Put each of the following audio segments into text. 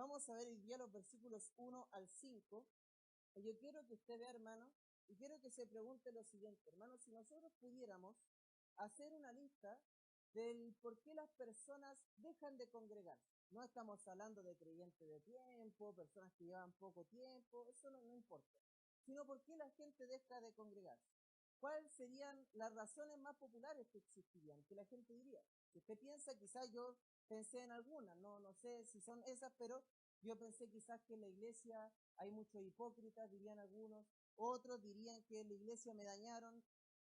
Vamos a ver hoy día los versículos 1 al 5. Y yo quiero que usted vea, hermano, y quiero que se pregunte lo siguiente, hermano, si nosotros pudiéramos hacer una lista del por qué las personas dejan de congregarse. No estamos hablando de creyentes de tiempo, personas que llevan poco tiempo, eso no importa, sino por qué la gente deja de congregarse. ¿Cuáles serían las razones más populares que existirían, que la gente diría? Si usted piensa, quizás yo pensé en algunas, no sé si son esas, pero yo pensé quizás que en la iglesia hay muchos hipócritas, dirían algunos, otros dirían que en la iglesia me dañaron,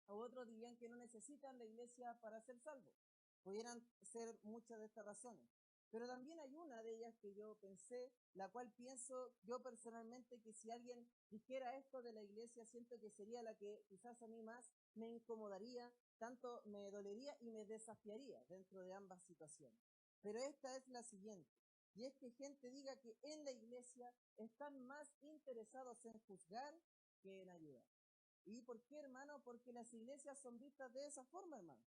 o otros dirían que no necesitan la iglesia para ser salvos. Pudieran ser muchas de estas razones. Pero también hay una de ellas que yo pensé, la cual pienso yo personalmente que si alguien dijera esto de la iglesia, siento que sería la que quizás a mí más me incomodaría, tanto me dolería y me desafiaría dentro de ambas situaciones. Pero esta es la siguiente, y es que gente diga que en la iglesia están más interesados en juzgar que en ayudar. ¿Y por qué, hermano? Porque las iglesias son vistas de esa forma, hermano.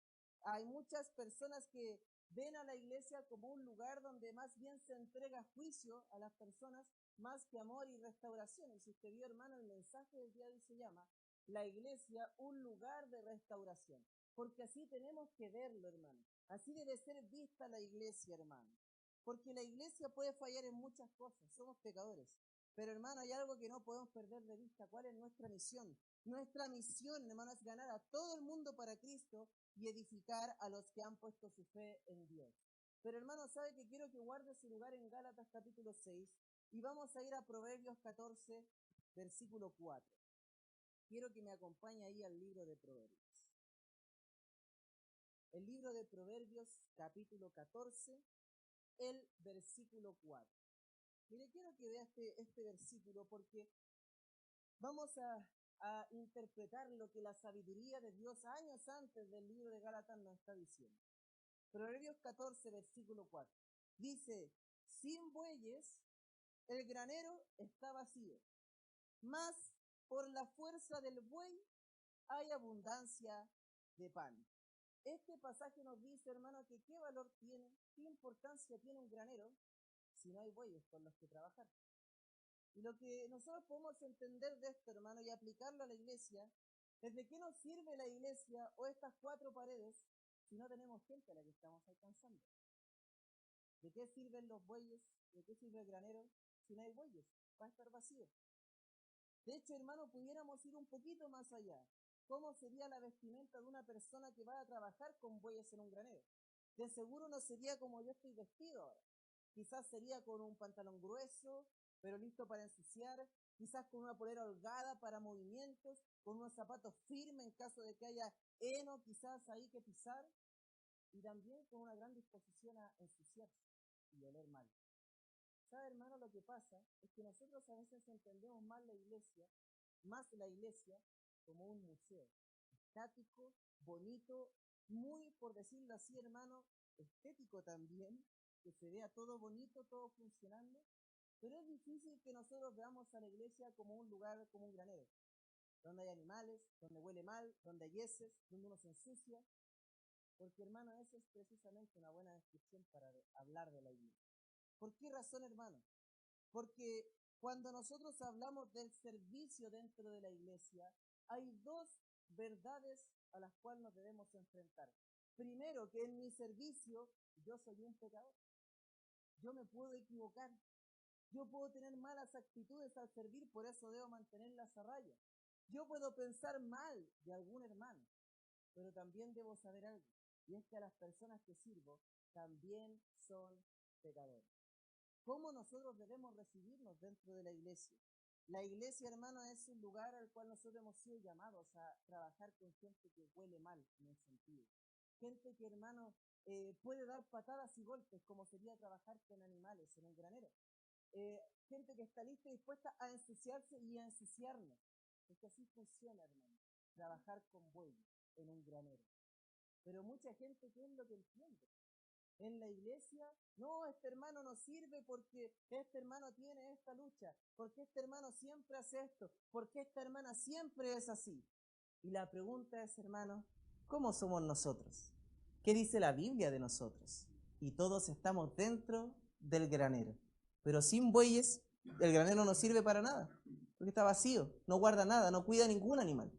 Hay muchas personas que ven a la iglesia como un lugar donde más bien se entrega juicio a las personas más que amor y restauración. Y si usted vio, hermano, el mensaje del día de hoy se llama la iglesia, un lugar de restauración. Porque así tenemos que verlo, hermano. Así debe ser vista la iglesia, hermano. Porque la iglesia puede fallar en muchas cosas, somos pecadores. Pero, hermano, hay algo que no podemos perder de vista. ¿Cuál es nuestra misión? Nuestra misión, hermano, es ganar a todo el mundo para Cristo y edificar a los que han puesto su fe en Dios. Pero, hermano, sabe que quiero que guarde su lugar en Gálatas capítulo 6 y vamos a ir a Proverbios 14, versículo 4. Quiero que me acompañe ahí al libro de Proverbios. El libro de Proverbios capítulo 14, el versículo 4. Mire, quiero que vea este versículo porque vamos a interpretar lo que la sabiduría de Dios años antes del libro de Gálatas nos está diciendo. Proverbios 14, versículo 4. Dice, sin bueyes el granero está vacío, mas por la fuerza del buey hay abundancia de pan. Este pasaje nos dice, hermano, que qué valor tiene, qué importancia tiene un granero si no hay bueyes con los que trabajar. Y lo que nosotros podemos entender de esto, hermano, y aplicarlo a la iglesia, es de qué nos sirve la iglesia o estas cuatro paredes si no tenemos gente a la que estamos alcanzando. ¿De qué sirven los bueyes? ¿De qué sirve el granero si no hay bueyes? Va a estar vacío. De hecho, hermano, pudiéramos ir un poquito más allá. ¿Cómo sería la vestimenta de una persona que va a trabajar con bueyes en un granero? De seguro no sería como yo estoy vestido ahora. Quizás sería con un pantalón grueso, pero listo para ensuciar, quizás con una polera holgada para movimientos, con unos zapatos firmes en caso de que haya heno quizás ahí que pisar, y también con una gran disposición a ensuciarse y oler mal. ¿Sabe, hermano? Lo que pasa es que nosotros a veces entendemos más la iglesia como un museo, estático, bonito, muy, por decirlo así, hermano, estético también, que se vea todo bonito, todo funcionando, pero es difícil que nosotros veamos a la iglesia como un lugar, como un granero, donde hay animales, donde huele mal, donde hay heces, donde uno se ensucia, porque, hermano, esa es precisamente una buena descripción para hablar de la iglesia. ¿Por qué razón, hermano? Porque cuando nosotros hablamos del servicio dentro de la iglesia, hay dos verdades a las cuales nos debemos enfrentar. Primero, que en mi servicio yo soy un pecador. Yo me puedo equivocar. Yo puedo tener malas actitudes al servir, por eso debo mantenerlas a raya. Yo puedo pensar mal de algún hermano, pero también debo saber algo, y es que a las personas que sirvo también son pecadores. ¿Cómo nosotros debemos recibirnos dentro de la iglesia? La iglesia, hermano, es un lugar al cual nosotros hemos sido llamados a trabajar con gente que huele mal en el sentido. Gente que, hermano, puede dar patadas y golpes, como sería trabajar con animales en un granero. Gente que está lista y dispuesta a ensuciarse y a ensuciarnos. Porque así funciona, hermano, trabajar con bueyes en un granero. Pero mucha gente, ¿qué es lo que entiende? En la iglesia, no, este hermano no sirve porque este hermano tiene esta lucha, porque este hermano siempre hace esto, porque esta hermana siempre es así. Y la pregunta es, hermano, ¿cómo somos nosotros? ¿Qué dice la Biblia de nosotros? Y todos estamos dentro del granero. pero sin bueyes el granero no sirve para nada, porque está vacío, no guarda nada, no cuida ningún animal.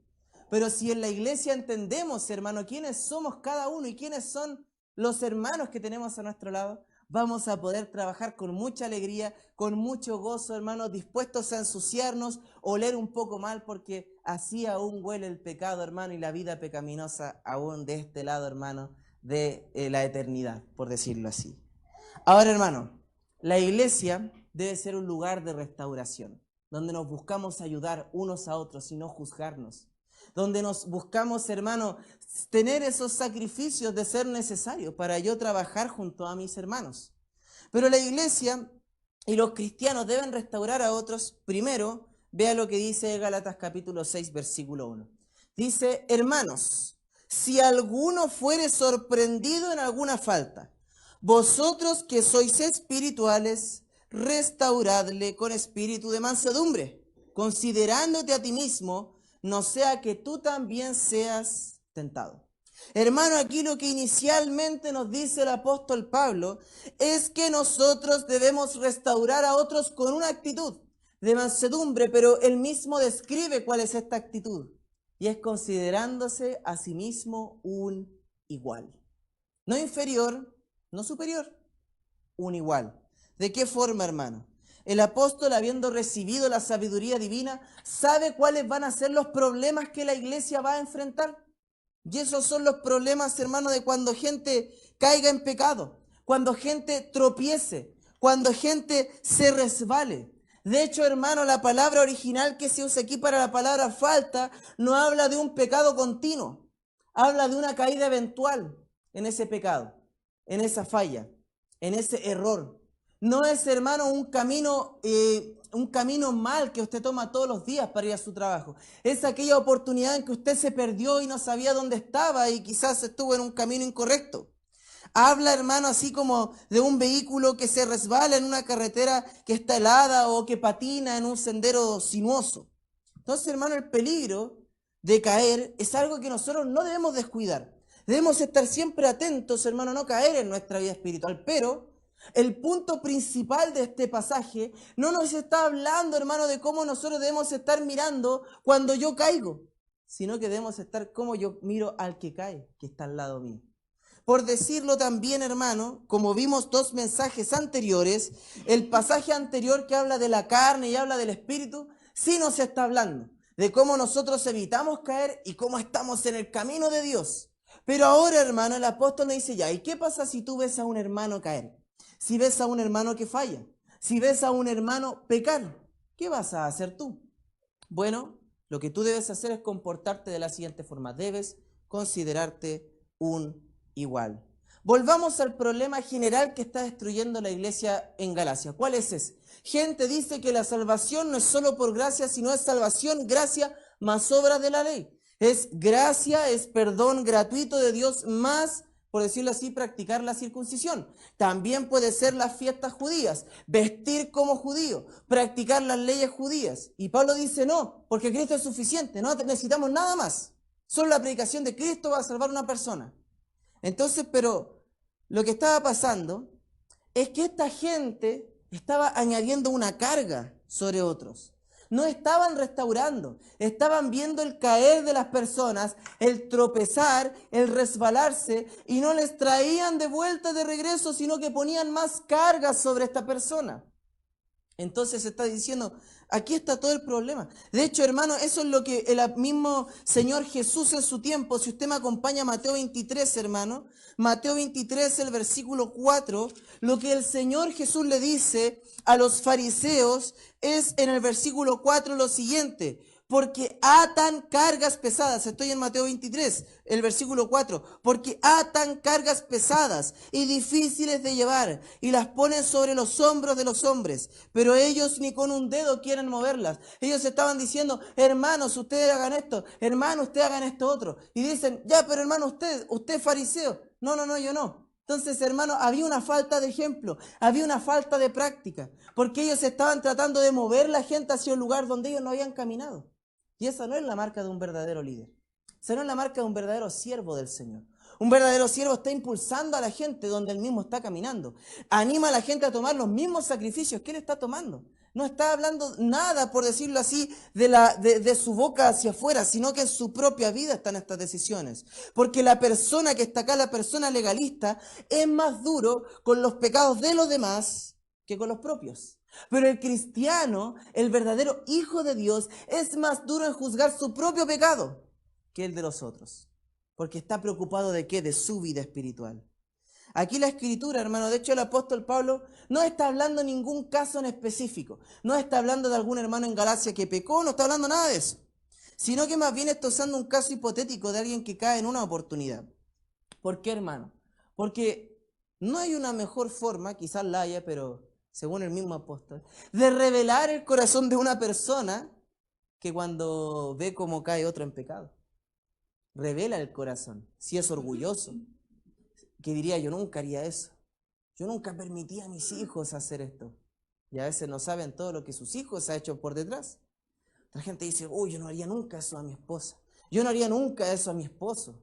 Pero si en la iglesia entendemos, hermano, quiénes somos cada uno y quiénes son los hermanos que tenemos a nuestro lado, vamos a poder trabajar con mucha alegría, con mucho gozo, hermanos, dispuestos a ensuciarnos, oler un poco mal, porque así aún huele el pecado, hermano, y la vida pecaminosa aún de este lado, hermano, de la eternidad, por decirlo así. Ahora, hermano, la iglesia debe ser un lugar de restauración, donde nos buscamos ayudar unos a otros y no juzgarnos, donde nos buscamos, hermano, tener esos sacrificios de ser necesarios para yo trabajar junto a mis hermanos. Pero la iglesia y los cristianos deben restaurar a otros. Primero, vea lo que dice Gálatas capítulo 6, versículo 1. Dice, hermanos, si alguno fuere sorprendido en alguna falta, vosotros que sois espirituales, restauradle con espíritu de mansedumbre, considerándote a ti mismo, no sea que tú también seas tentado. Hermano, aquí lo que inicialmente nos dice el apóstol Pablo es que nosotros debemos restaurar a otros con una actitud de mansedumbre, pero él mismo describe cuál es esta actitud, y es considerándose a sí mismo un igual. No inferior, no superior, un igual. ¿De qué forma, hermano? El apóstol, habiendo recibido la sabiduría divina, sabe cuáles van a ser los problemas que la iglesia va a enfrentar. Y esos son los problemas, hermano, de cuando gente caiga en pecado, cuando gente tropiece, cuando gente se resbale. De hecho, hermano, la palabra original que se usa aquí para la palabra falta no habla de un pecado continuo, habla de una caída eventual en ese pecado, en esa falla, en ese error. No es, hermano, un camino mal que usted toma todos los días para ir a su trabajo. Es aquella oportunidad en que usted se perdió y no sabía dónde estaba y quizás estuvo en un camino incorrecto. Habla, hermano, así como de un vehículo que se resbala en una carretera que está helada o que patina en un sendero sinuoso. Entonces, hermano, el peligro de caer es algo que nosotros no debemos descuidar. Debemos estar siempre atentos, hermano, a no caer en nuestra vida espiritual, pero el punto principal de este pasaje no nos está hablando, hermano, de cómo nosotros debemos estar mirando cuando yo caigo, sino que debemos estar como yo miro al que cae, que está al lado mío. Por decirlo también, hermano, como vimos dos mensajes anteriores, el pasaje anterior que habla de la carne y habla del espíritu, sí nos está hablando de cómo nosotros evitamos caer y cómo estamos en el camino de Dios. Pero ahora, hermano, el apóstol nos dice ya, ¿y qué pasa si tú ves a un hermano caer? Si ves a un hermano que falla, si ves a un hermano pecar, ¿qué vas a hacer tú? Bueno, lo que tú debes hacer es comportarte de la siguiente forma. Debes considerarte un igual. Volvamos al problema general que está destruyendo la iglesia en Galacia. ¿Cuál es ese? Gente dice que la salvación no es solo por gracia, sino es salvación, gracia, más obras de la ley. Es gracia, es perdón gratuito de Dios, más, por decirlo así, practicar la circuncisión. También puede ser las fiestas judías, vestir como judío, practicar las leyes judías. Y Pablo dice no, porque Cristo es suficiente, no necesitamos nada más. Solo la predicación de Cristo va a salvar a una persona. Entonces, pero lo que estaba pasando es que esta gente estaba añadiendo una carga sobre otros. No estaban restaurando, estaban viendo el caer de las personas, el tropezar, el resbalarse, y no les traían de vuelta de regreso, sino que ponían más cargas sobre esta persona. Entonces se está diciendo, aquí está todo el problema. De hecho, hermano, eso es lo que el mismo Señor Jesús en su tiempo, si usted me acompaña a Mateo 23, hermano, Mateo 23, el versículo 4, lo que el Señor Jesús le dice a los fariseos es en el versículo 4 lo siguiente: porque atan cargas pesadas. Estoy en Mateo 23, el versículo 4. Porque atan cargas pesadas y difíciles de llevar y las ponen sobre los hombros de los hombres, pero ellos ni con un dedo quieren moverlas. Ellos estaban diciendo, hermanos, ustedes hagan esto, hermanos, ustedes hagan esto otro. Y dicen, ya, pero hermano, usted es fariseo. No, yo no. Entonces, hermano, había una falta de ejemplo, había una falta de práctica, porque ellos estaban tratando de mover la gente hacia un lugar donde ellos no habían caminado. Y esa no es la marca de un verdadero líder. Esa no es la marca de un verdadero siervo del Señor. Un verdadero siervo está impulsando a la gente donde él mismo está caminando. Anima a la gente a tomar los mismos sacrificios que él está tomando. No está hablando nada, por decirlo así, de su boca hacia afuera, sino que en su propia vida están estas decisiones. Porque la persona que está acá, la persona legalista, es más duro con los pecados de los demás que con los propios. Pero el cristiano, el verdadero hijo de Dios, es más duro en juzgar su propio pecado que el de los otros. Porque está preocupado de qué, de su vida espiritual. Aquí la escritura, hermano, de hecho el apóstol Pablo no está hablando de ningún caso en específico. No está hablando de algún hermano en Galacia que pecó, no está hablando nada de eso. Sino que más bien está usando un caso hipotético de alguien que cae en una oportunidad. ¿Por qué, hermano? Porque no hay una mejor forma, quizás la haya, pero según el mismo apóstol, de revelar el corazón de una persona que cuando ve cómo cae otro en pecado. Revela el corazón, si es orgulloso, que diría, yo nunca haría eso, yo nunca permitía a mis hijos hacer esto, y a veces no saben todo lo que sus hijos han hecho por detrás. La gente dice, uy, yo no haría nunca eso a mi esposa, yo no haría nunca eso a mi esposo,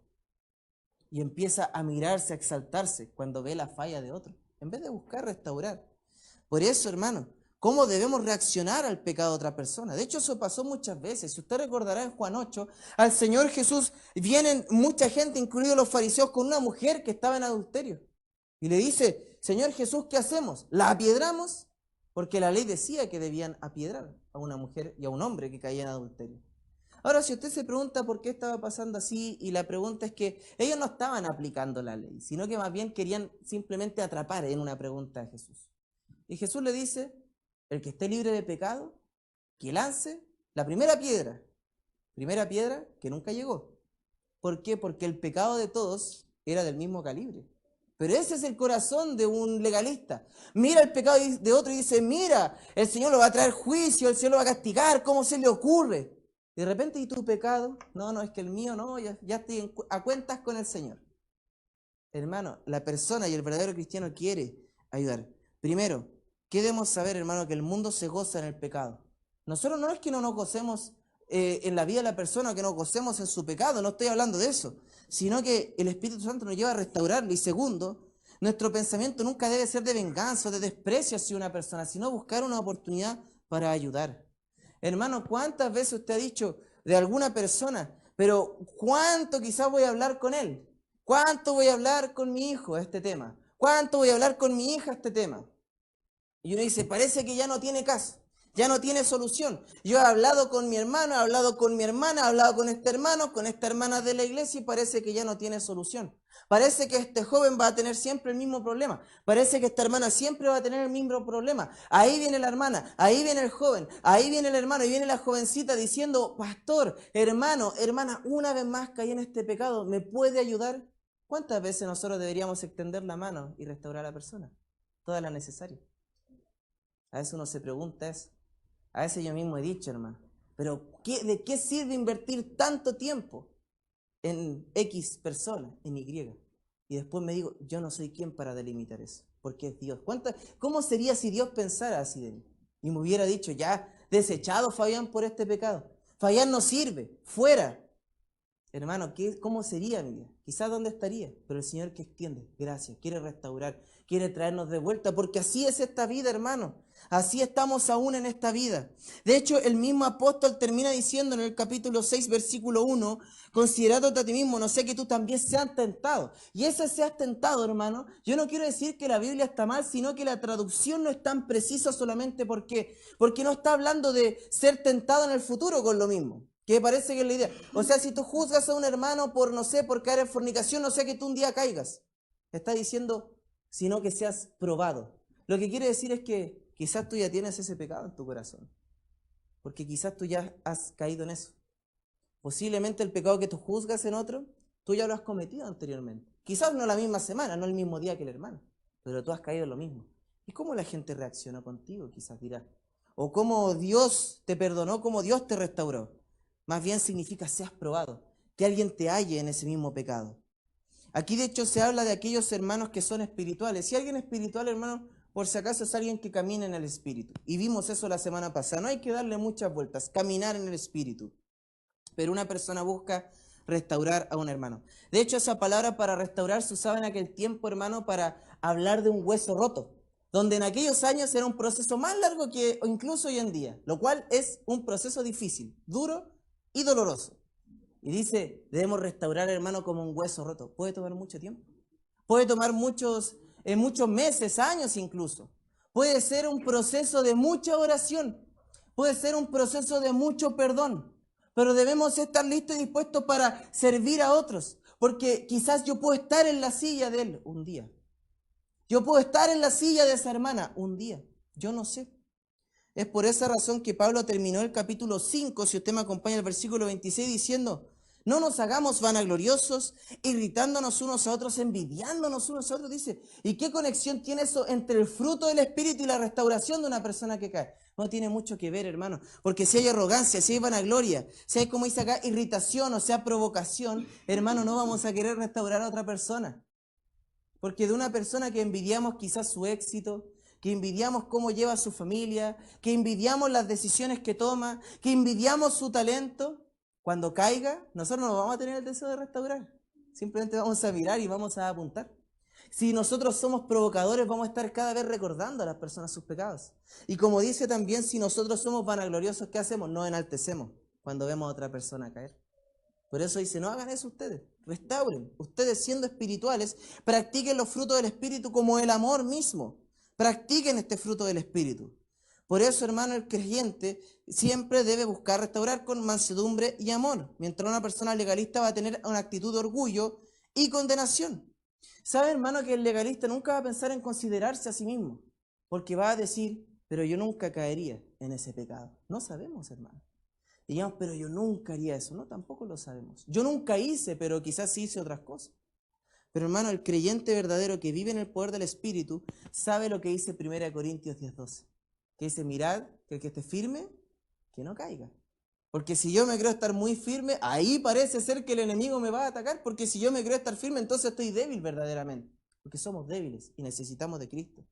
y empieza a mirarse, a exaltarse cuando ve la falla de otro, en vez de buscar restaurar. Por eso, hermano, ¿cómo debemos reaccionar al pecado de otra persona? De hecho, eso pasó muchas veces. Si usted recordará en Juan 8, al Señor Jesús vienen mucha gente, incluidos los fariseos, con una mujer que estaba en adulterio. Y le dice, Señor Jesús, ¿qué hacemos? ¿La apiedramos? Porque la ley decía que debían apiedrar a una mujer y a un hombre que caía en adulterio. Ahora, si usted se pregunta por qué estaba pasando así, y la pregunta es que ellos no estaban aplicando la ley, sino que más bien querían simplemente atrapar en una pregunta a Jesús. Y Jesús le dice, el que esté libre de pecado, que lance la primera piedra que nunca llegó. ¿Por qué? Porque el pecado de todos era del mismo calibre. Pero ese es el corazón de un legalista. Mira el pecado de otro y dice, mira, el Señor lo va a traer juicio, el Señor lo va a castigar, ¿cómo se le ocurre? Y de repente, ¿y tu pecado? No, es que el mío no, ya estoy a cuentas con el Señor. Hermano, la persona y el verdadero cristiano quiere ayudar. Primero, ¿qué debemos saber, hermano? Que el mundo se goza en el pecado. Nosotros no es que no nos gocemos en la vida de la persona, que nos gocemos en su pecado, no estoy hablando de eso, sino que el Espíritu Santo nos lleva a restaurarlo. Y segundo, nuestro pensamiento nunca debe ser de venganza o de desprecio hacia una persona, sino buscar una oportunidad para ayudar. Hermano, ¿cuántas veces usted ha dicho de alguna persona, pero cuánto quizás voy a hablar con él? ¿Cuánto voy a hablar con mi hijo este tema? ¿Cuánto voy a hablar con mi hija este tema? Y uno dice, parece que ya no tiene caso, ya no tiene solución. Yo he hablado con mi hermano, he hablado con mi hermana, he hablado con este hermano, con esta hermana de la iglesia y parece que ya no tiene solución. Parece que este joven va a tener siempre el mismo problema. Parece que esta hermana siempre va a tener el mismo problema. Ahí viene la hermana, ahí viene el joven, ahí viene el hermano y viene la jovencita diciendo, pastor, hermano, hermana, una vez más caí en este pecado, ¿me puede ayudar? ¿Cuántas veces nosotros deberíamos extender la mano y restaurar a la persona? Todas las necesarias. A veces uno se pregunta eso. A veces yo mismo he dicho, hermano, pero ¿de qué sirve invertir tanto tiempo en X persona, en Y? Y después me digo, yo no soy quien para delimitar eso, porque es Dios. ¿Cómo sería si Dios pensara así de mí? Y me hubiera dicho, ya, desechado Fabián por este pecado. Fabián no sirve, fuera. Hermano, ¿cómo sería mi vida? Quizás dónde estaría, pero el Señor que extiende gracias, quiere restaurar, quiere traernos de vuelta, porque así es esta vida, hermano. Así estamos aún en esta vida. De hecho, el mismo apóstol termina diciendo en el capítulo 6, versículo 1, considerándote a ti mismo, no sé que tú también seas tentado. Y ese seas tentado, hermano, yo no quiero decir que la Biblia está mal, sino que la traducción no es tan precisa solamente porque no está hablando de ser tentado en el futuro con lo mismo. Que parece que es la idea. O sea, si tú juzgas a un hermano por, no sé, por caer en fornicación, no sé que tú un día caigas. Está diciendo, sino que seas probado. Lo que quiere decir es que quizás tú ya tienes ese pecado en tu corazón. Porque quizás tú ya has caído en eso. Posiblemente el pecado que tú juzgas en otro, tú ya lo has cometido anteriormente. Quizás no la misma semana, no el mismo día que el hermano. Pero tú has caído en lo mismo. ¿Y cómo la gente reaccionó contigo? Quizás dirá. O cómo Dios te perdonó, cómo Dios te restauró. Más bien significa seas probado, que alguien te halle en ese mismo pecado. Aquí de hecho se habla de aquellos hermanos que son espirituales. Si alguien es espiritual, hermano, por si acaso es alguien que camina en el espíritu. Y vimos eso la semana pasada. No hay que darle muchas vueltas, caminar en el espíritu. Pero una persona busca restaurar a un hermano. De hecho, esa palabra para restaurar se usaba en aquel tiempo, hermano, para hablar de un hueso roto, donde en aquellos años era un proceso más largo que incluso hoy en día, lo cual es un proceso difícil, duro y doloroso. Y dice, debemos restaurar, hermano, como un hueso roto. Puede tomar mucho tiempo. Puede tomar muchos meses, años incluso. Puede ser un proceso de mucha oración. Puede ser un proceso de mucho perdón. Pero debemos estar listos y dispuestos para servir a otros. Porque quizás yo puedo estar en la silla de él un día. Yo puedo estar en la silla de esa hermana un día. Yo no sé. Es por esa razón que Pablo terminó el capítulo 5, si usted me acompaña el versículo 26, diciendo, no nos hagamos vanagloriosos, irritándonos unos a otros, envidiándonos unos a otros, dice. ¿Y qué conexión tiene eso entre el fruto del Espíritu y la restauración de una persona que cae? No tiene mucho que ver, hermano, porque si hay arrogancia, si hay vanagloria, si hay, como dice acá, irritación, o sea, provocación, hermano, no vamos a querer restaurar a otra persona. Porque de una persona que envidiamos quizás su éxito, que envidiamos cómo lleva a su familia, que envidiamos las decisiones que toma, que envidiamos su talento, cuando caiga, nosotros no vamos a tener el deseo de restaurar. Simplemente vamos a mirar y vamos a apuntar. Si nosotros somos provocadores, vamos a estar cada vez recordando a las personas sus pecados. Y como dice también, si nosotros somos vanagloriosos, ¿qué hacemos? Nos enaltecemos cuando vemos a otra persona caer. Por eso dice, no hagan eso ustedes, restauren. Ustedes siendo espirituales, practiquen los frutos del Espíritu como el amor mismo. Practiquen este fruto del Espíritu. Por eso, hermano, el creyente siempre debe buscar restaurar con mansedumbre y amor, mientras una persona legalista va a tener una actitud de orgullo y condenación. ¿Sabe, hermano, que el legalista nunca va a pensar en considerarse a sí mismo? Porque va a decir, pero yo nunca caería en ese pecado. No sabemos, hermano. Digamos, pero yo nunca haría eso. No, tampoco lo sabemos. Yo nunca hice, pero quizás sí hice otras cosas. Pero hermano, el creyente verdadero que vive en el poder del Espíritu sabe lo que dice 1 Corintios 10:12. Que dice, mirad, que el que esté firme, que no caiga. Porque si yo me creo estar muy firme, ahí parece ser que el enemigo me va a atacar. Porque si yo me creo estar firme, entonces estoy débil verdaderamente. Porque somos débiles y necesitamos de Cristo.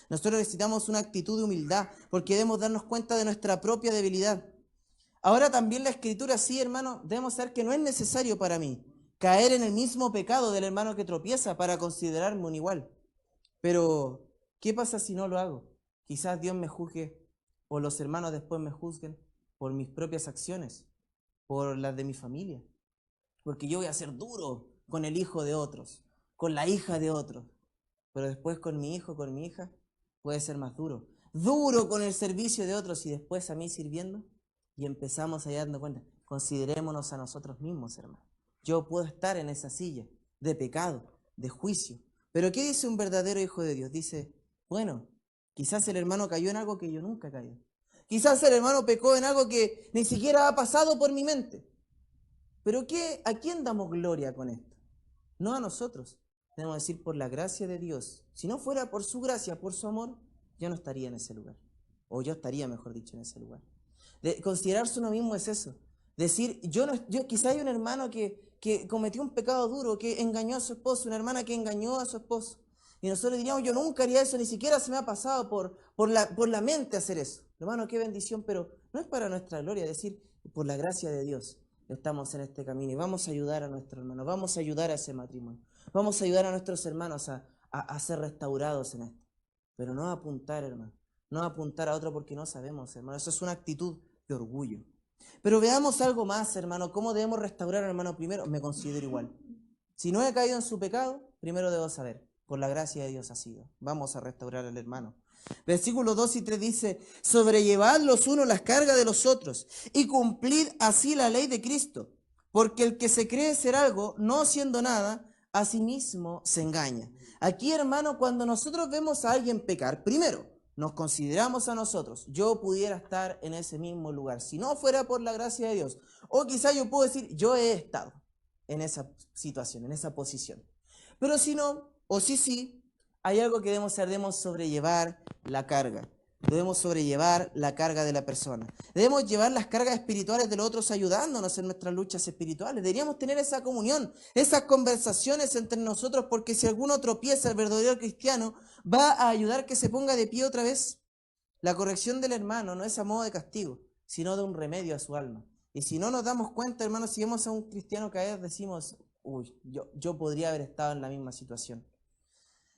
Nosotros necesitamos una actitud de humildad, porque debemos darnos cuenta de nuestra propia debilidad. Ahora también la Escritura, sí, hermano, debemos saber que no es necesario para mí caer en el mismo pecado del hermano que tropieza para considerarme un igual. Pero, ¿qué pasa si no lo hago? Quizás Dios me juzgue o los hermanos después me juzguen por mis propias acciones, por las de mi familia. Porque yo voy a ser duro con el hijo de otros, con la hija de otros. Pero después con mi hijo, con mi hija, puede ser más duro. Duro con el servicio de otros y después a mí sirviendo. Y empezamos a darnos cuenta, considerémonos a nosotros mismos, hermano. Yo puedo estar en esa silla de pecado, de juicio. Pero ¿qué dice un verdadero hijo de Dios? Dice, bueno, quizás el hermano cayó en algo que yo nunca caí. Quizás el hermano pecó en algo que ni siquiera ha pasado por mi mente. Pero ¿a quién damos gloria con esto? No a nosotros. Debemos decir, por la gracia de Dios. Si no fuera por su gracia, por su amor, yo no estaría en ese lugar. O yo estaría, mejor dicho, en ese lugar. De considerarse uno mismo es eso. Decir, quizá hay un hermano que cometió un pecado duro, que engañó a su esposo, una hermana que engañó a su esposo. Y nosotros diríamos, yo nunca haría eso, ni siquiera se me ha pasado por la mente hacer eso. Hermano, qué bendición, pero no es para nuestra gloria, decir, por la gracia de Dios estamos en este camino y vamos a ayudar a nuestro hermano, vamos a ayudar a ese matrimonio, vamos a ayudar a nuestros hermanos a ser restaurados en esto. Pero no apuntar, hermano, no apuntar a otro porque no sabemos, hermano, eso es una actitud de orgullo. Pero veamos algo más, hermano. ¿Cómo debemos restaurar, hermano? Primero, me considero igual. Si no he caído en su pecado, primero debo saber, por la gracia de Dios ha sido. Vamos a restaurar al hermano. Versículos 2 y 3 dice, sobrellevad los unos las cargas de los otros y cumplid así la ley de Cristo. Porque el que se cree ser algo, no siendo nada, a sí mismo se engaña. Aquí, hermano, cuando nosotros vemos a alguien pecar, primero, nos consideramos a nosotros, yo pudiera estar en ese mismo lugar, si no fuera por la gracia de Dios. O quizá yo puedo decir, yo he estado en esa situación, en esa posición. Pero si no, o sí, hay algo que debemos hacer, debemos sobrellevar la carga. Debemos sobrellevar la carga de la persona. Debemos llevar las cargas espirituales de los otros ayudándonos en nuestras luchas espirituales. Deberíamos tener esa comunión, esas conversaciones entre nosotros, porque si alguno tropieza, el verdadero cristiano va a ayudar que se ponga de pie otra vez. La corrección del hermano no es a modo de castigo, sino de un remedio a su alma. Y si no nos damos cuenta, hermanos, si vemos a un cristiano caer, decimos, uy, yo podría haber estado en la misma situación.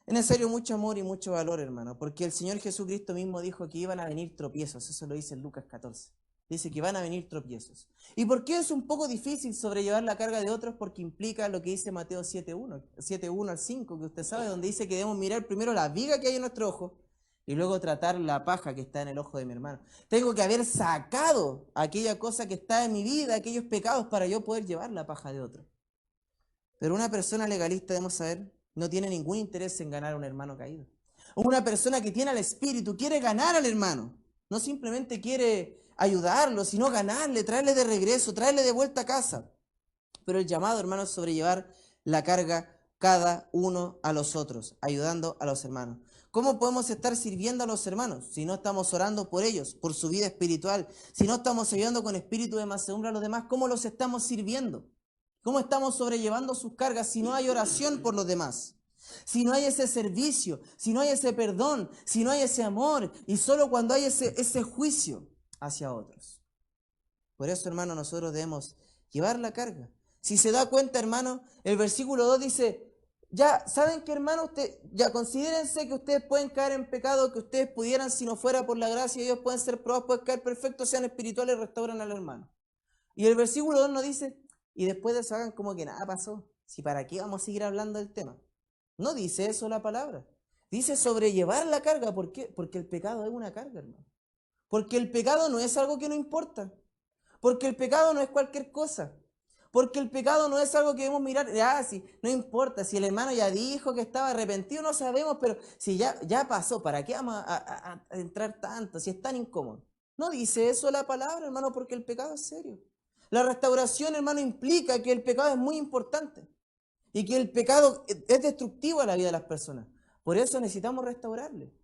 Es necesario mucho amor y mucho valor, hermano, porque el Señor Jesucristo mismo dijo que iban a venir tropiezos, eso lo dice en Lucas 14. Dice que van a venir tropiezos. ¿Y por qué es un poco difícil sobrellevar la carga de otros? Porque implica lo que dice Mateo 7:1 al 5, que usted sabe, donde dice que debemos mirar primero la viga que hay en nuestro ojo y luego tratar la paja que está en el ojo de mi hermano. Tengo que haber sacado aquella cosa que está en mi vida, aquellos pecados, para yo poder llevar la paja de otro. Pero una persona legalista, debemos saber, no tiene ningún interés en ganar a un hermano caído. Una persona que tiene al Espíritu quiere ganar al hermano. No simplemente quiere ayudarlo, sino ganarle, traerle de regreso, traerle de vuelta a casa. Pero el llamado, hermano, es sobrellevar la carga cada uno a los otros, ayudando a los hermanos. ¿Cómo podemos estar sirviendo a los hermanos si no estamos orando por ellos, por su vida espiritual? Si no estamos ayudando con espíritu de mansedumbre a los demás, ¿cómo los estamos sirviendo? ¿Cómo estamos sobrellevando sus cargas si no hay oración por los demás? Si no hay ese servicio, si no hay ese perdón, si no hay ese amor, y solo cuando hay ese juicio hacia otros. Por eso, hermano, nosotros debemos llevar la carga. Si se da cuenta, hermano, el versículo 2 dice, ya, ¿saben qué, hermano? Ya considérense que ustedes pueden caer en pecado, que ustedes pudieran, si no fuera por la gracia de Dios, pueden ser probados, pueden caer perfectos, sean espirituales, restauran al hermano. Y el versículo 2 nos dice, y después de eso hagan como que nada pasó. Si para qué vamos a seguir hablando del tema. No dice eso la palabra. Dice sobrellevar la carga. ¿Por qué? Porque el pecado es una carga, hermano. Porque el pecado no es algo que no importa. Porque el pecado no es cualquier cosa. Porque el pecado no es algo que debemos mirar. Sí, no importa. Si el hermano ya dijo que estaba arrepentido, no sabemos, pero si ya pasó, ¿para qué vamos a entrar tanto? Si es tan incómodo. No dice eso la palabra, hermano, porque el pecado es serio. La restauración, hermano, implica que el pecado es muy importante y que el pecado es destructivo a la vida de las personas. Por eso necesitamos restaurarle.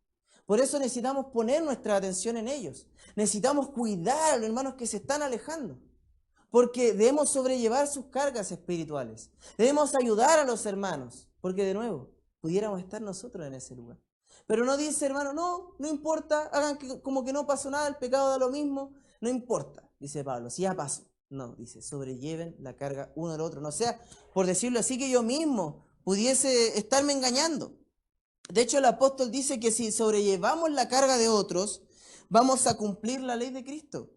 Por eso necesitamos poner nuestra atención en ellos. Necesitamos cuidar a los hermanos que se están alejando. Porque debemos sobrellevar sus cargas espirituales. Debemos ayudar a los hermanos. Porque de nuevo, pudiéramos estar nosotros en ese lugar. Pero no dice, hermano, no importa, hagan como que no pasó nada, el pecado da lo mismo. No importa, dice Pablo, si ya pasó. No, dice, sobrelleven la carga uno del otro. No sea, por decirlo así, que yo mismo pudiese estarme engañando. De hecho, el apóstol dice que si sobrellevamos la carga de otros, vamos a cumplir la ley de Cristo.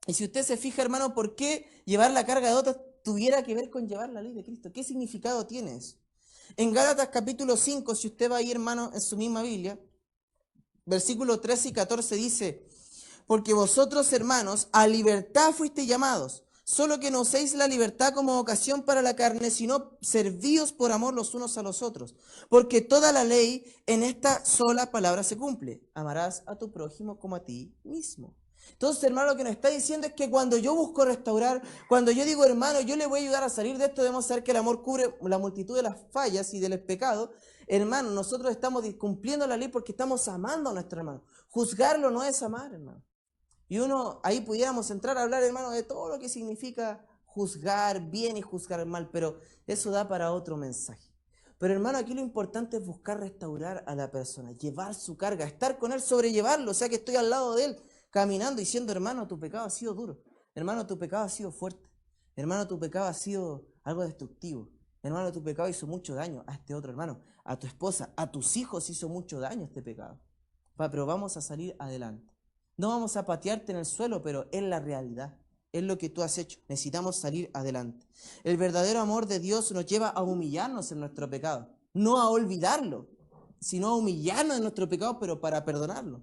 Y si usted se fija, hermano, ¿por qué llevar la carga de otros tuviera que ver con llevar la ley de Cristo? ¿Qué significado tiene eso? En Gálatas capítulo 5, si usted va ahí, hermano, en su misma Biblia, versículos 13 y 14 dice, porque vosotros, hermanos, a libertad fuisteis llamados, solo que no uséis la libertad como ocasión para la carne, sino servíos por amor los unos a los otros. Porque toda la ley en esta sola palabra se cumple. Amarás a tu prójimo como a ti mismo. Entonces, hermano, lo que nos está diciendo es que cuando yo busco restaurar, cuando yo digo, hermano, yo le voy a ayudar a salir de esto, debemos saber que el amor cubre la multitud de las fallas y del pecado. Hermano, nosotros estamos cumpliendo la ley porque estamos amando a nuestro hermano. Juzgarlo no es amar, hermano. Y ahí pudiéramos entrar a hablar, hermano, de todo lo que significa juzgar bien y juzgar mal, pero eso da para otro mensaje. Pero, hermano, aquí lo importante es buscar restaurar a la persona, llevar su carga, estar con él, sobrellevarlo, o sea que estoy al lado de él, caminando, diciendo, hermano, tu pecado ha sido duro, hermano, tu pecado ha sido fuerte, hermano, tu pecado ha sido algo destructivo, hermano, tu pecado hizo mucho daño a este otro hermano, a tu esposa, a tus hijos hizo mucho daño este pecado. Pero vamos a salir adelante. No vamos a patearte en el suelo, pero es la realidad. Es lo que tú has hecho. Necesitamos salir adelante. El verdadero amor de Dios nos lleva a humillarnos en nuestro pecado. No a olvidarlo, sino a humillarnos en nuestro pecado, pero para perdonarlo.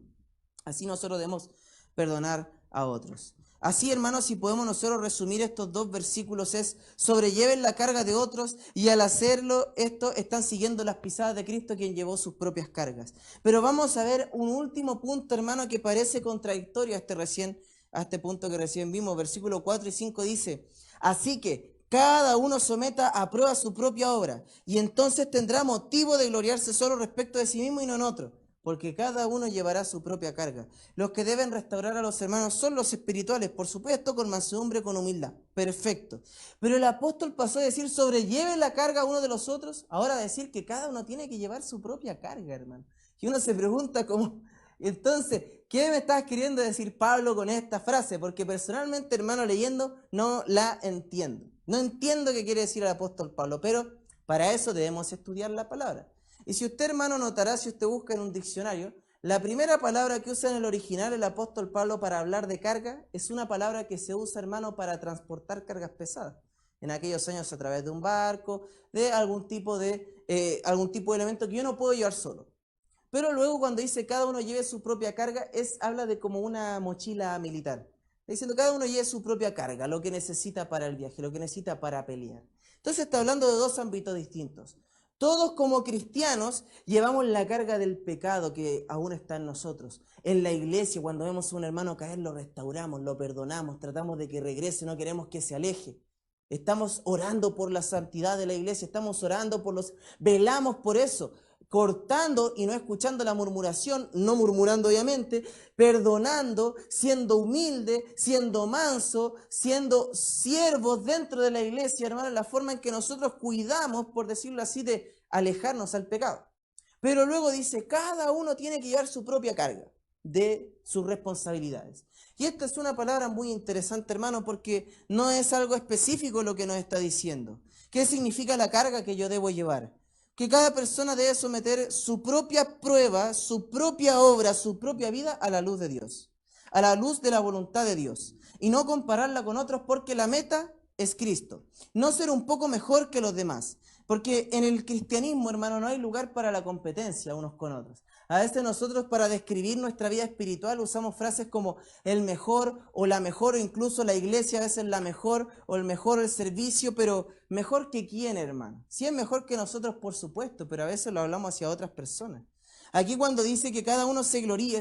Así nosotros debemos perdonar a otros. Así, hermanos, si podemos nosotros resumir estos dos versículos es, sobrelleven la carga de otros y al hacerlo esto están siguiendo las pisadas de Cristo, quien llevó sus propias cargas. Pero vamos a ver un último punto, hermano, que parece contradictorio a este punto que recién vimos. Versículo 4 y 5 dice, así que cada uno someta a prueba su propia obra y entonces tendrá motivo de gloriarse solo respecto de sí mismo y no en otro. Porque cada uno llevará su propia carga. Los que deben restaurar a los hermanos son los espirituales, por supuesto, con mansedumbre, con humildad. Perfecto. Pero el apóstol pasó a decir, sobrelleve la carga uno de los otros, ahora a decir que cada uno tiene que llevar su propia carga, hermano. Y uno se pregunta cómo, Entonces, ¿qué me estás queriendo decir Pablo con esta frase? Porque personalmente, hermano, leyendo, no la entiendo. No entiendo qué quiere decir el apóstol Pablo, pero para eso debemos estudiar la palabra. Y si usted, hermano, notará, si usted busca en un diccionario, la primera palabra que usa en el original el apóstol Pablo para hablar de carga es una palabra que se usa, hermano, para transportar cargas pesadas. En aquellos años a través de un barco, de algún tipo de elemento que yo no puedo llevar solo. Pero luego cuando dice cada uno lleve su propia carga, habla de como una mochila militar. Está diciendo cada uno lleve su propia carga, lo que necesita para el viaje, lo que necesita para pelear. Entonces está hablando de dos ámbitos distintos. Todos como cristianos llevamos la carga del pecado que aún está en nosotros. En la iglesia, cuando vemos a un hermano caer, lo restauramos, lo perdonamos, tratamos de que regrese, no queremos que se aleje. Estamos orando por la santidad de la iglesia, estamos orando velamos por eso, cortando y no escuchando la murmuración, no murmurando obviamente, perdonando, siendo humilde, siendo manso, siendo siervos dentro de la iglesia, hermano, la forma en que nosotros cuidamos, por decirlo así, de alejarnos al pecado. Pero luego dice, cada uno tiene que llevar su propia carga de sus responsabilidades. Y esta es una palabra muy interesante, hermano, porque no es algo específico lo que nos está diciendo. ¿Qué significa la carga que yo debo llevar? Que cada persona debe someter su propia prueba, su propia obra, su propia vida a la luz de Dios, a la luz de la voluntad de Dios, y no compararla con otros porque la meta es Cristo. No ser un poco mejor que los demás, porque en el cristianismo, hermano, no hay lugar para la competencia unos con otros. A veces nosotros para describir nuestra vida espiritual usamos frases como el mejor o la mejor, o incluso la iglesia a veces la mejor o el mejor el servicio, pero ¿mejor que quién, hermano? Sí es mejor que nosotros, por supuesto, pero a veces lo hablamos hacia otras personas. Aquí cuando dice que cada uno se gloría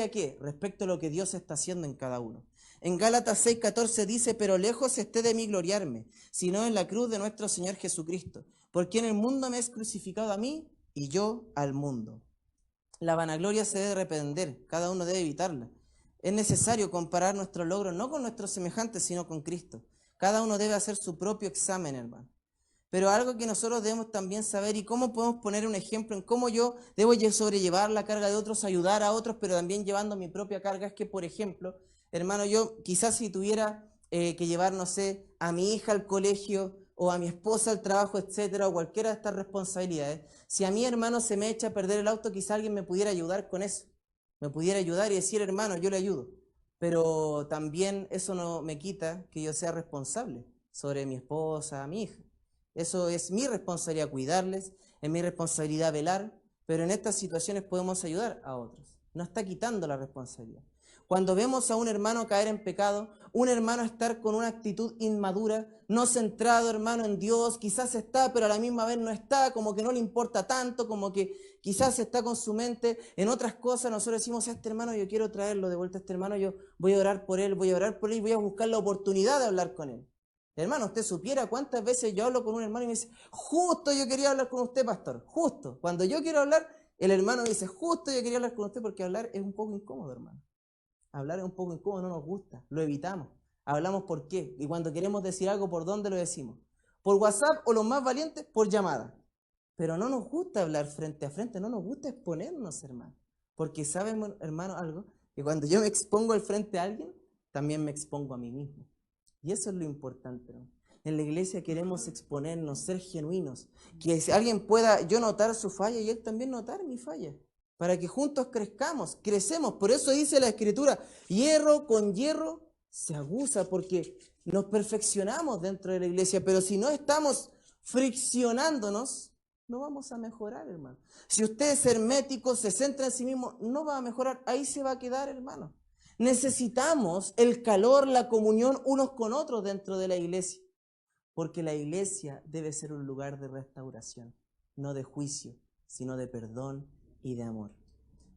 ¿qué? Respecto a lo que Dios está haciendo en cada uno. En Gálatas 6:14 dice, pero lejos esté de mí gloriarme, sino en la cruz de nuestro Señor Jesucristo, porque en el mundo me es crucificado a mí y yo al mundo. La vanagloria se debe reprender, cada uno debe evitarla. Es necesario comparar nuestros logros no con nuestros semejantes, sino con Cristo. Cada uno debe hacer su propio examen, hermano. Pero algo que nosotros debemos también saber y cómo podemos poner un ejemplo en cómo yo debo sobrellevar la carga de otros, ayudar a otros, pero también llevando mi propia carga, es que, por ejemplo, hermano, yo quizás si tuviera que llevar, no sé, a mi hija al colegio o a mi esposa al trabajo, etcétera, o cualquiera de estas responsabilidades, si a mi hermano se me echa a perder el auto, quizás alguien me pudiera ayudar con eso. Me pudiera ayudar y decir, hermano, yo le ayudo. Pero también eso no me quita que yo sea responsable sobre mi esposa, mi hija. Eso es mi responsabilidad cuidarles, es mi responsabilidad velar, pero en estas situaciones podemos ayudar a otros. No está quitando la responsabilidad. Cuando vemos a un hermano caer en pecado, un hermano estar con una actitud inmadura, no centrado, hermano, en Dios, quizás está, pero a la misma vez no está, como que no le importa tanto, como que quizás está con su mente en otras cosas, nosotros decimos, a este hermano yo quiero traerlo de vuelta a este hermano, yo voy a orar por él y voy a buscar la oportunidad de hablar con él. Hermano, usted supiera cuántas veces yo hablo con un hermano y me dice, justo yo quería hablar con usted, pastor, justo. Cuando yo quiero hablar, el hermano me dice, justo yo quería hablar con usted, porque hablar es un poco incómodo, hermano. Hablar es un poco incómodo, no nos gusta, lo evitamos. Hablamos por qué, y cuando queremos decir algo, ¿por dónde lo decimos? Por WhatsApp, o los más valientes, por llamada. Pero no nos gusta hablar frente a frente, no nos gusta exponernos, hermano. Porque saben, hermano, algo, que cuando yo me expongo al frente a alguien, también me expongo a mí mismo. Y eso es lo importante, ¿no? En la iglesia queremos exponernos, ser genuinos. Que si alguien pueda, yo notar su falla y él también notar mi falla. Para que juntos crecemos. Por eso dice la Escritura, hierro con hierro se aguza, porque nos perfeccionamos dentro de la iglesia. Pero si no estamos friccionándonos, no vamos a mejorar, hermano. Si usted es hermético, se centra en sí mismo, no va a mejorar. Ahí se va a quedar, hermano. Necesitamos el calor, la comunión unos con otros dentro de la iglesia, porque la iglesia debe ser un lugar de restauración, no de juicio, sino de perdón y de amor.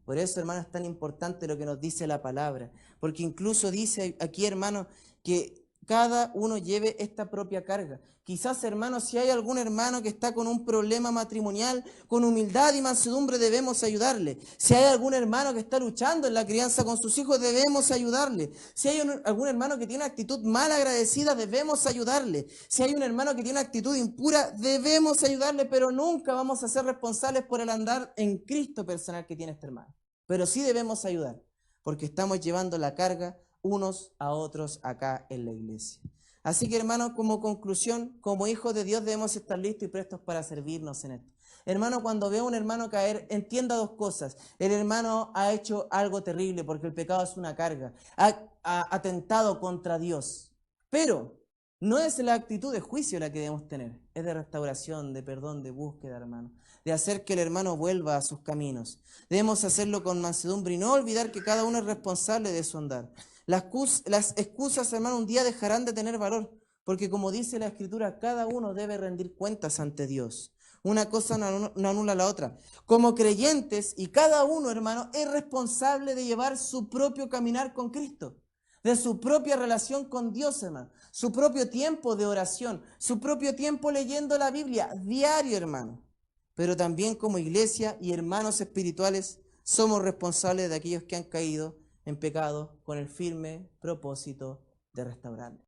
Por eso, hermano, es tan importante lo que nos dice la palabra, porque incluso dice aquí, hermano, que cada uno lleve esta propia carga. Quizás, hermano, si hay algún hermano que está con un problema matrimonial, con humildad y mansedumbre debemos ayudarle. Si hay algún hermano que está luchando en la crianza con sus hijos, debemos ayudarle. Si hay algún hermano que tiene una actitud mal agradecida, debemos ayudarle. Si hay un hermano que tiene una actitud impura, debemos ayudarle, pero nunca vamos a ser responsables por el andar en Cristo personal que tiene este hermano. pero sí debemos ayudar, porque estamos llevando la carga unos a otros acá en la iglesia. Así que, hermanos, como conclusión, como hijos de Dios debemos estar listos y prestos para servirnos en esto. Hermano, cuando veo a un hermano caer, entienda dos cosas. El hermano ha hecho algo terrible porque el pecado es una carga. Ha atentado contra Dios. Pero no es la actitud de juicio la que debemos tener. Es de restauración, de perdón, de búsqueda, hermano. De hacer que el hermano vuelva a sus caminos. Debemos hacerlo con mansedumbre y no olvidar que cada uno es responsable de su andar. Las excusas, hermano, un día dejarán de tener valor, porque como dice la Escritura, cada uno debe rendir cuentas ante Dios. Una cosa no anula la otra. Como creyentes, y cada uno, hermano, es responsable de llevar su propio caminar con Cristo, de su propia relación con Dios, hermano, su propio tiempo de oración, su propio tiempo leyendo la Biblia, diario, hermano. Pero también como iglesia y hermanos espirituales, somos responsables de aquellos que han caído en pecado con el firme propósito de restaurarle.